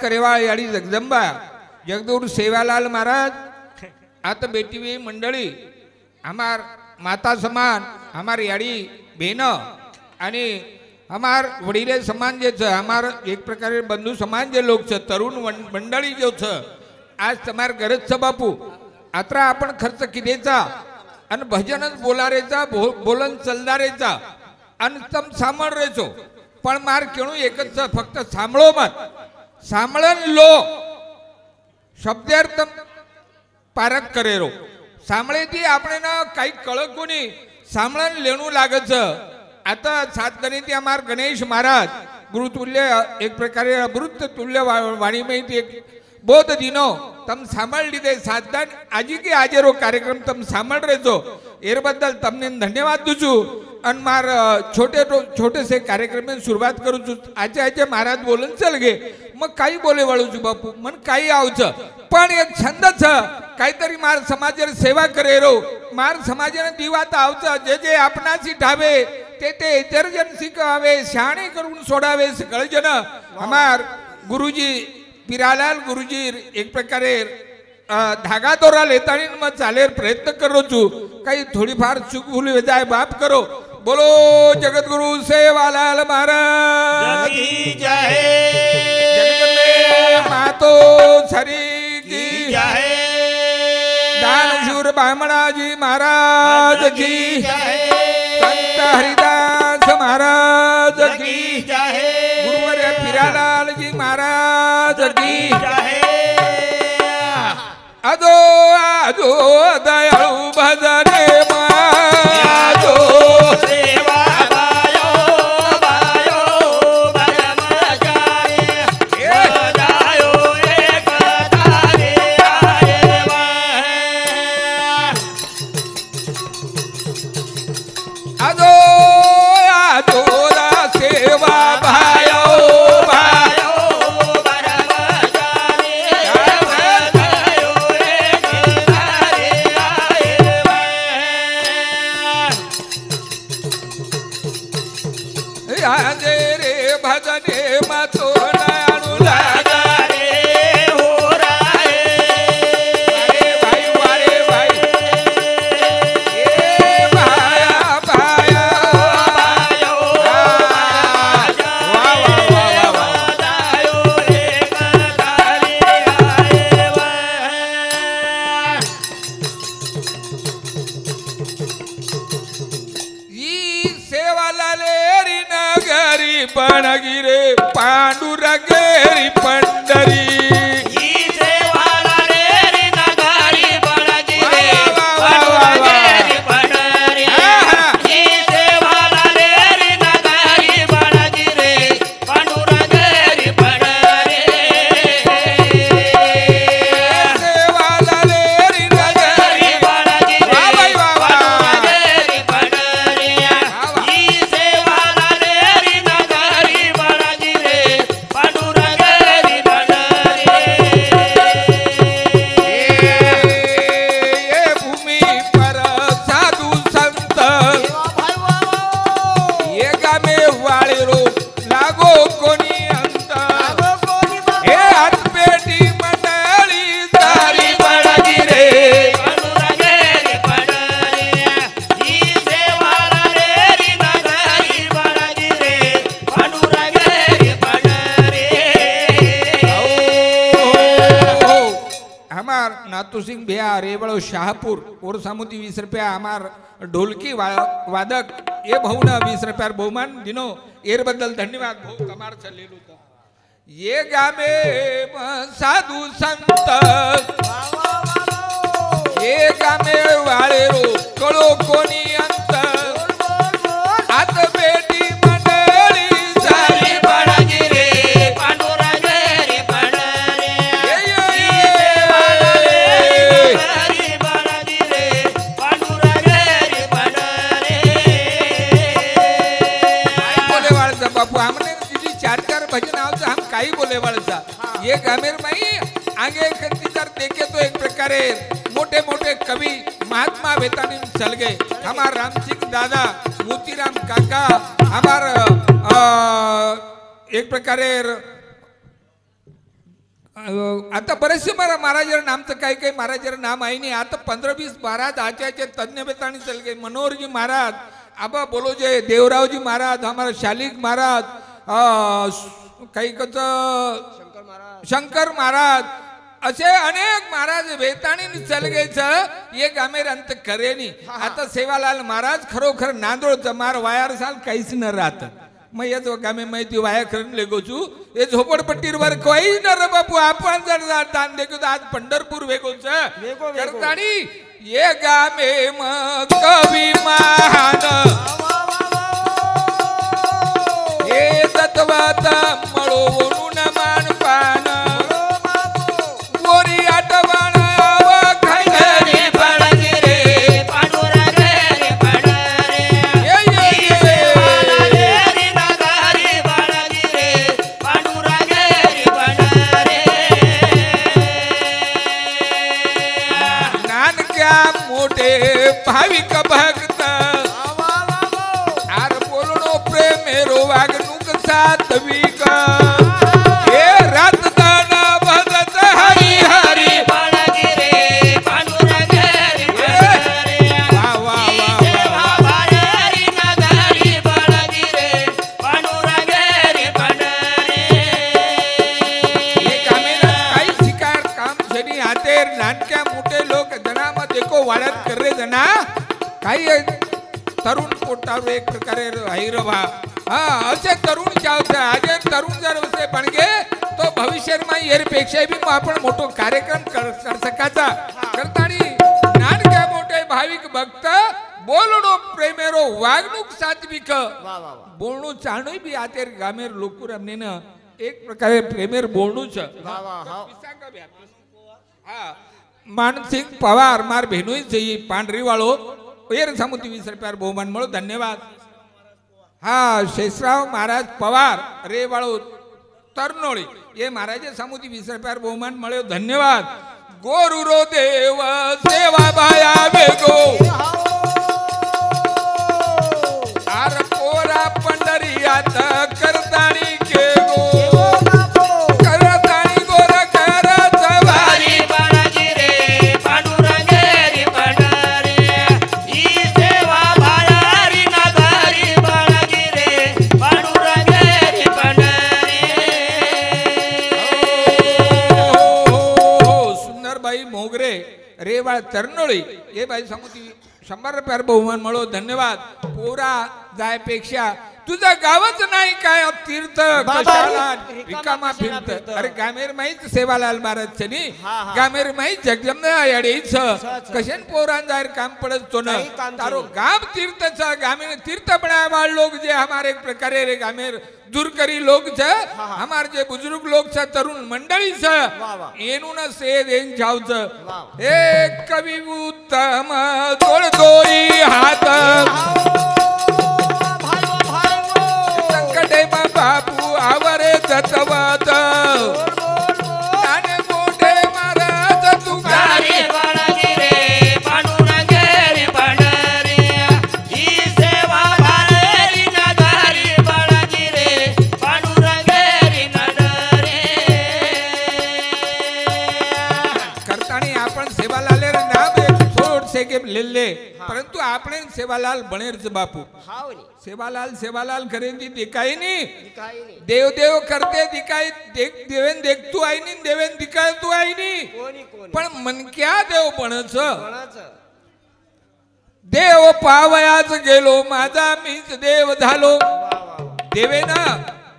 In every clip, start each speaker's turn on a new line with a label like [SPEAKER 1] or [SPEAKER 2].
[SPEAKER 1] करेवाळ याडी जगदंबा जगदगुरु सेवालाल महाराज आता बेटी वे मंडळी हमार माता समान हमार याडी बहन आणि हमार वडीले समान जे हमार एक प्रकारे बंधू समान जे लोक तरुण मंडळी जो आज तमार गरज छ बापू आता आपण खर्च किदेचा आणि भजनच बोलारेचा बोलन चलदारेचा आणि तम सांभळ रेचो पण मार केणू एकच फक्त सांभळो मत सांभळन लो शब्दार्थ पारक करेरो सांभळे ती આપણે ना काही कळक कोणी सांभळन लेणू लागच आता सात गणित हमार गणेश महाराज गुरुतुल्य एक प्रकारे अमृत तुल्य वाणी में एक बोध दिनो तम सांभळ लीधे साधन आजी के आजेरो कार्यक्रम तम सांभळ रेचो एर बद्दल तमने धन्यवाद दूचू आणि मार छोटे से कार्यक्रम में सुरुवात करू छु आजे आजे महाराज बोलन चल गे मग काही बोले वळू छु बापू मन काही आवच पण एक छंद छ काहीतरी मार समाजर सेवा करेरो मार समाजने दिवात आवच जे जे आपणासी ठावे ते इतर जन शिकावे शाणे करून सोडावे सगळे जन हमार गुरुजी पिरालाल गुरुजी एक प्रकारे धागा दोरा लेतानी मग चालेर प्रयत्न करो छु काही थोडीफार चूक भूल जाय बाप करो बोलो जगतगुरु सेवालाल महाराज की जय जगत मातो सरी की जय दानशूर बामणाजी महाराज की जय संत हरिदास महाराज की जय गुरुवर्य पिरालाल जी महाराज की जय अदो अदो दयाळु भजने माजो सेवा बायो बायो भजन जाए बजायो एक तारे आए अदो अदो सेवा बायो पणगिरे पांडुरगेरी पंढरी नातू सिंह भैया रेवड़ो शाहपुर और सामुती 20 रुपया हमार ढोलकी वादक ये भाऊ ना 20 रुपया बहुमान दिनो एर बद्दल धन्यवाद भाऊ तमार चलेलू तो ये गामे साधु संत ये गामे वाले रो कळो कोणी अंत आत बेटी मंडळी सारी पडगी रे काही बोले वाळसा ये गामेर माई आगे खंडीदार देखे तो एक प्रकारे मोटे मोटे कवि महात्मा वेतानी चल गए हमार राम सिंह दादा मोतीराम काका हमार एक प्रकारे आता बरेचसे महाराज नामचं काही काही महाराज नाम आहे नाही. आता 15-20 महाराज आचार्य तज्ञ बेतानी चल गए. मनोहरजी महाराज, आबा बोलोजे, देवरावजी महाराज, हमारा शालिक महाराज, काही शंकर महाराज, असे अनेक महाराज वेताणी चल गए. एक आमेर अंत करे नाही. आता सेवालाल महाराज खरोखर नांदोळचं मार वायर साल काहीच न राहत. मग याच गामे माहिती वाया करून लेगो छू. हे झोपडपट्टीवर काही न रे बापू. आपण जर दान देखो आज पंढरपूर वेगोच करतानी ये गामे मग कवी महान हे तत्वात मळो म्हणून मान पान गोरी आठवण भाविक भक्त आर बोलणो प्रेमेरो वागणूक सात्विक हे रात दान भगत हरी हरी
[SPEAKER 2] बाळगिरे पांडुरंगरी वा वा वा बाळगिरी नगरी बाळगिरे पांडुरंगरी पंढरी
[SPEAKER 1] हे कामेला काही शिकार काम जनी हातेर नानक्या मोठे लोक जनामध्ये को वाढत करे जना काही तरुण पोटावर एक प्रकारे हैरवा असे तरुण चावते. आज तरुण जर असे बनगे तो भविष्यात यापेक्षा बी आपण मोठो कार्यक्रम कर सकाचा करतानी नानक्या मोठे भाविक भक्त बोलणो प्रेमेरो वागणूक सात्विक बोलणो चाणू बी आतेर गामेर लोकूर अमने एक प्रकारे प्रेमेर बोलणूच मानसिंग पवार मार भेनोई जई पांढरी वाळो येर सामुती 20 रुपयार बहुमान मळो. धन्यवाद. शेषराव महाराज पवार रे वाळो तरनोळी ये महाराज सामुती 20 रुपयार बहुमान मळो. धन्यवाद. गोरुरो देव सेवा बाया वेगो आर पोरा पंढरीयात करताणी के गो करताणी गोर करत वारी रेवाळ तरनोळी हे बाई सांगू 100 रुपयार बहुमान मळो. धन्यवाद. पोरा जायपेक्षा तुझं गावच नाही काय तीर्थ कशाला रिकामा फिरत. अरे गामेर माहीत सेवालाल महाराज नी गामेर माहीत जगदंबा याडेच कशेन पोरान जायर काम पडत तो न तारो गाम तीर्थचा गामेर तीर्थ बनावा लोग जे हमारे एक प्रकारे रे गामेर दूरकरी लोग छ हमार जे बुजुर्ग लोग छ तरुण मंडळी छ एनु न से देन जावच हे कवी उत्तम तोड दोरी हात संकटे बापू आवरे तत्वात नाने मोठे महाराज तुकारी
[SPEAKER 2] बाळगिरे पांडुरंगरी पंढरी ही सेवा बाळगिरी नगरी बाळगिरे पांडुरंगरी नडरे
[SPEAKER 1] करतानी आपण सेवालाले रे नाम एक थोड से के लेले परंतु आपने सेवालाल बणेरच बापू सेवालाल सेवालाल करेंदी दिखाई नहीं देव देव करते दिखाई देवेन देखतू आई नहीं देवेन दिखाय तू आई नहीं पण मन क्या देव बनच देव पावयाच गेलो माझा मीच देव झालो देवेना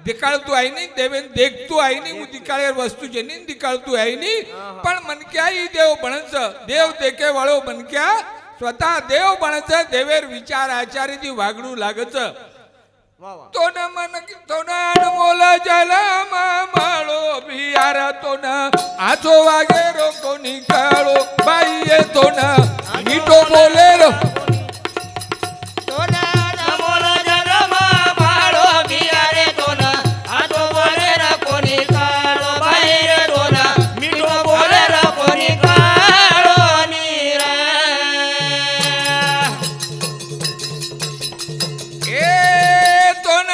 [SPEAKER 1] दिकाळतू आई नहीं देवेन देखतू आई नहीं दिकाळेर वस्तू जेनी दिकाळतू आई नहीं पण मन क्या ही देव बनच देव देखे वाळो मन क्या स्वतः देव बनच देवेर विचार आचार्य दी वागणू लागच तो न मन तो न अनमोल जलम माळो बियार तो न आजो वागे रो कोणी काळो बाई तो न मीठो बोले रो
[SPEAKER 2] तो न अनमोल जलम माळो बियार तो न आजो वागे रो कोणी काळो बाई तो न मीठो बोले रो कोणी काळो नीरा
[SPEAKER 1] तो न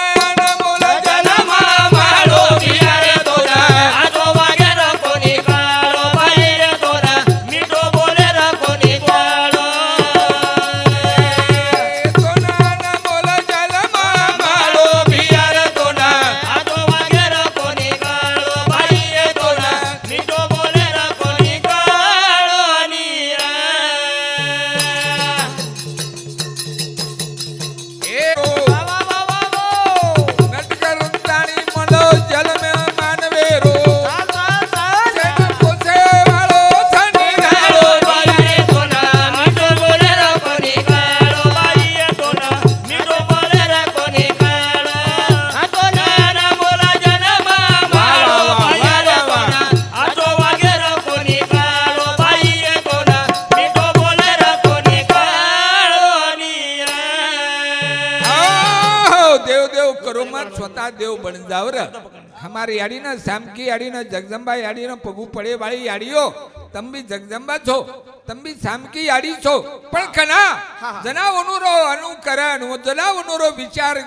[SPEAKER 1] स्वतः देव बन जाव र हमारी याडी ना श्यामकी याडी ना जगदंबा याडी ना पगू पड़े वाली याडीओ तम भी जगदंबा छो तम भी श्यामकी याडी छो पण कना जनावनुरो अनुकरण जनावनुरो विचार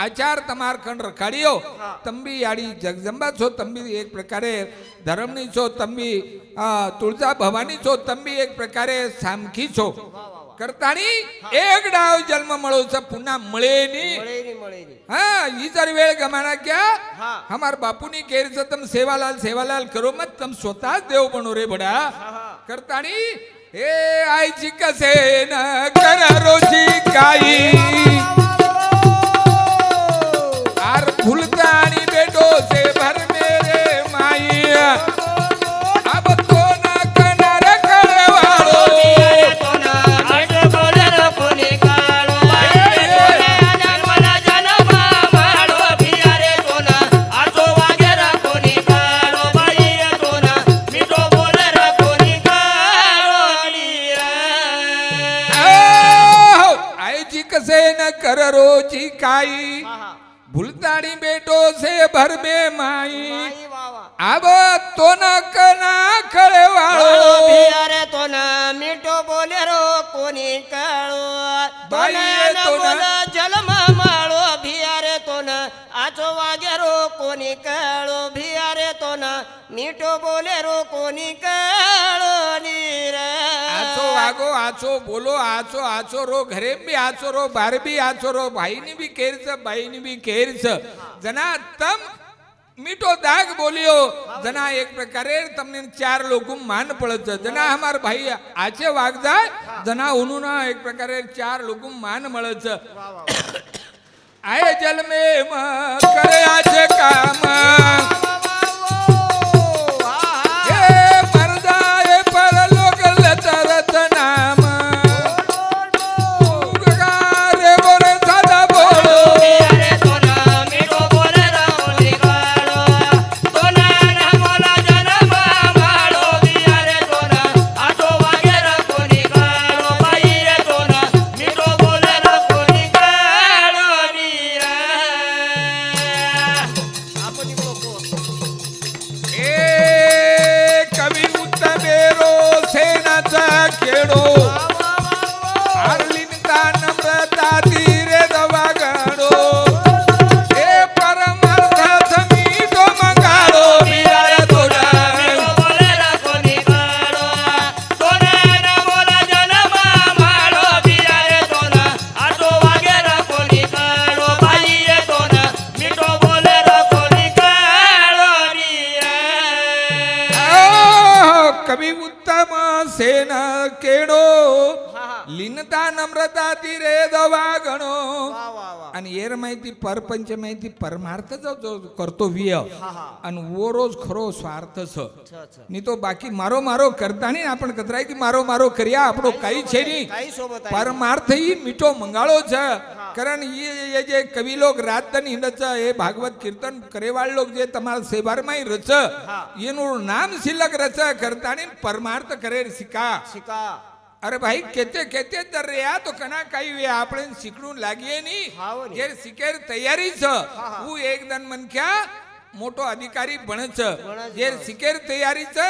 [SPEAKER 1] आचार तमार खंड रखाड़ियो तंबी याडी जगदंबा छो तंबी एक प्रकारे धर्मनी छो तंबी तुळजा भवानी छो तंबी एक प्रकारे सामखी छो करतानी एक डाव जन्म मळो छ पुन्हा मळेनी हाँ ही जर वेळ गमाना क्या हमार बापूनी केर छ तम सेवालाल करो मत तम स्वतः देव बनो रे बडा करतानी हे आईची कसे न कर रोजी काई आर फुलतानी बेटो से भर मेरे माई अब तो ना कनर करे वालो
[SPEAKER 2] तो ना आट बोले रो कोनी काळो जन्म माळो भियारे तो ना आटो वागे रा कोनी काळो बाई तो ना मिठो बोले रा कोनी काळो
[SPEAKER 1] आईची कसे न कर रोजी काई भूलतानी बेटो से भर में माई अब तो न कना खड़े वालो
[SPEAKER 2] भियारे तो ना मिठो बोले रो कोनी काळो बाई तो ना जन्म माळो भियारे तो ना आटो वागे रो कोनी काळो भियारे तो ना मिठो बोले रो कोनी काळो नीरा
[SPEAKER 1] आचो वागो आचो बोलो आचो आचो रो घरे भी आचो रो बार भी आचो रो भाई ने भी केरच भाई ने भी केरच जना तम मीठो दाग बोलियो जना एक प्रकारे तमने चार लोगों मान पड़च जना हमार भाई आचे वाग जाय जना उनुना एक प्रकारे चार लोगों मान मळच आए जल में करे आचे काम लीनता नम्रता तीरे दवा गणो आणि येर माहिती परपंच माहिती परमार्थ जो करतो विय आणि वो रोज खरो स्वार्थ छ नी तो बाकी मारो मारो करता नहीं आपण कतराय की मारो मारो करिया आपणो काही छे नी परमार्थ ही मीठो मंगाळो छ कारण ये जे कवि लोग रात दिन हिंडच हे भागवत कीर्तन करेवाळ लोग जे तमारा सेवार माई रच येनु नाम शिलक रच करता नहीं परमार्थ करे सिका अरे भाई केते केते तर रे तो कना काही वे आपण शिकणून लागिये नी जे शिकेर तयारी छ हु एक दन मनख्या मोटो अधिकारी बनच जे शिकेर तयारी छ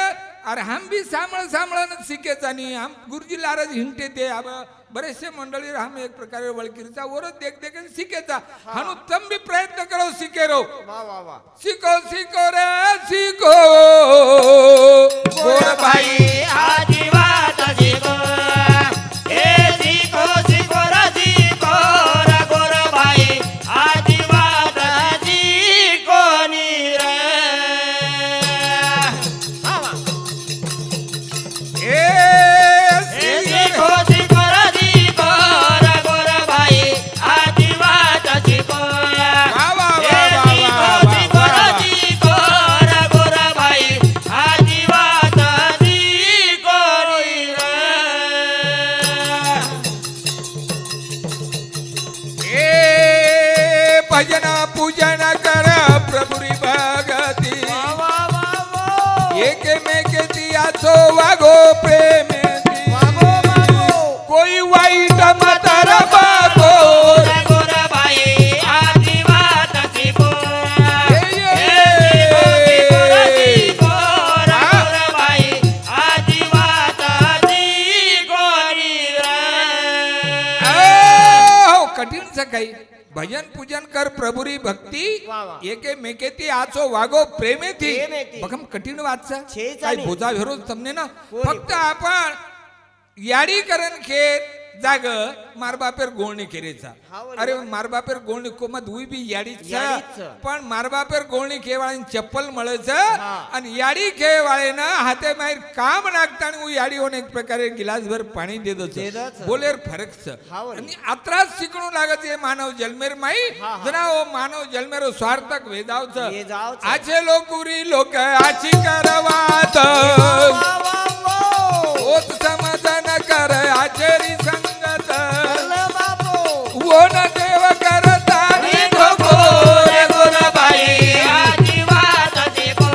[SPEAKER 1] अरे हम भी सांभळ सांभळन शिकेचा नी हम गुरुजी लारज हिंटे ते अब बरेचसे मंडळी हम एक प्रकारे वळकिरचा वर देख देखन शिकेचा हनु तम भी प्रयत्न करो शिकेरो शिको शिको रे शिको गोर भाई
[SPEAKER 2] आजी बात शिको ए शिको शिको रा शिको रा गोर भाई आजी बात शिको नी रे शिको शिको रा शिको रा गोर भाई आजी बात शिको शिको रा शिको रा गोर भाई आजी बात
[SPEAKER 1] काही भजन पूजन कर प्रभुरी भक्ती
[SPEAKER 2] वा वा.
[SPEAKER 1] एके मेकेती आचो वागो प्रेमेती
[SPEAKER 2] प्रेमेती.
[SPEAKER 1] बघम कठीण वाचा
[SPEAKER 2] छेच
[SPEAKER 1] काय
[SPEAKER 2] आणि.
[SPEAKER 1] बोजा भेरो तमने ना
[SPEAKER 2] कोणी,
[SPEAKER 1] फक्त आपण याडी करण खेत जाग मार बापेर गोळणी केरेचा
[SPEAKER 2] हा वरी.
[SPEAKER 1] अरे मार बापेर गोळणी कोमत हुई बी याडीच
[SPEAKER 2] याडीच.
[SPEAKER 1] पण मार बापेर गोळणी खेवाळी चप्पल मळच
[SPEAKER 2] हा.
[SPEAKER 1] आणि याडी खेवाळे ना हाते माहीर काम नागताना હું याडी होने एक प्रकारे गिलास भर पाणी देदो
[SPEAKER 2] देदोच.
[SPEAKER 1] बोलेर फरक छ
[SPEAKER 2] हा वरी.
[SPEAKER 1] आणि आत्रास शिकणू लागत ये मानव जन्मेर माई
[SPEAKER 2] हा, हा.
[SPEAKER 1] जना ओ मानव जन्मेरो स्वार्थक वेदाव छ
[SPEAKER 2] वेदाव छ.
[SPEAKER 1] आचे लोकुरी लोक आची करवात
[SPEAKER 2] वा वा वा.
[SPEAKER 1] ओत समाधान कर आचरी संगत
[SPEAKER 2] करलं बापू.
[SPEAKER 1] वो न देव करता
[SPEAKER 2] रे गोगो रे गोराबाई आजीवात देखो.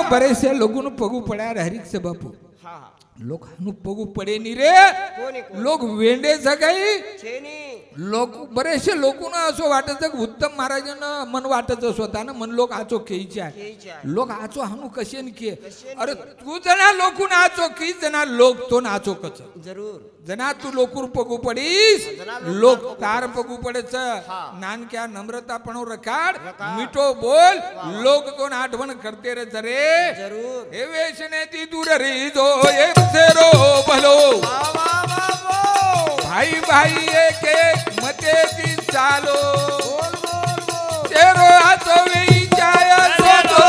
[SPEAKER 1] बरेचसे लोगों पगू पड्या हरिक से बापू लोक हानु पगू पडे नी रे लोक वेंडे सगळी लोक बरेचसे लोकून असो वाटत उत्तम महाराजांना मन वाटत स्वतःनं मन लोक आचो केईचे आहे लोक आचो हानू कशे के अरे तू जना लोकून आचो की जना लोक तो नाचो कच
[SPEAKER 2] जरूर
[SPEAKER 1] जना तू लोकूर पगू पडीस लोक तार पगू पडच नानक्या नम्रता पण रखाड मिठो बोल लोक तो आठवण करते रे जरे
[SPEAKER 2] जरूर
[SPEAKER 1] हे वेशने ती दूर री जो ये सेरो भलो भाई भाई एक एक मते ती चालो तेरो हातो वेई जाय सोतो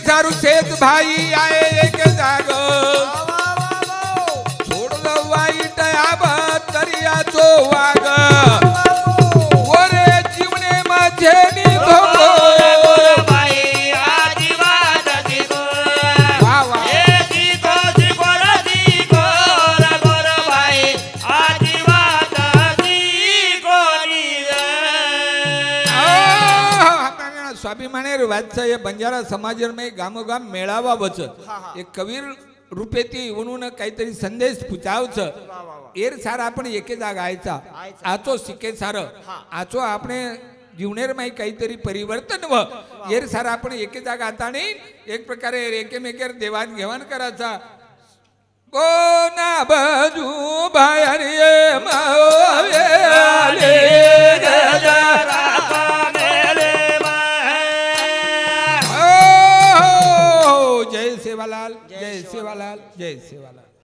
[SPEAKER 1] सारू सेत भाई आए एक जाग छोड़ दो वाईट आब तरियाचो वाग ओरे जीवने माझे निभो स्वाभिमानेर वाचा ये बंजारा समाज में गामो गाम मेळावा बचत एक कवीर रूपे ती म्हणून काहीतरी संदेश पुचावच एर सार आपण एके जागा आयचा आचो सिके सार आचो आपणे जीवनेर माई काहीतरी परिवर्तन व एर सार आपण एके जागा आता नाही एक प्रकारे एकेमेकेर देवाण घेवाण करायचा कोना बाजू बाहेर ये मावे जय सेवालाल जय सेवालाल जय सेवालाल।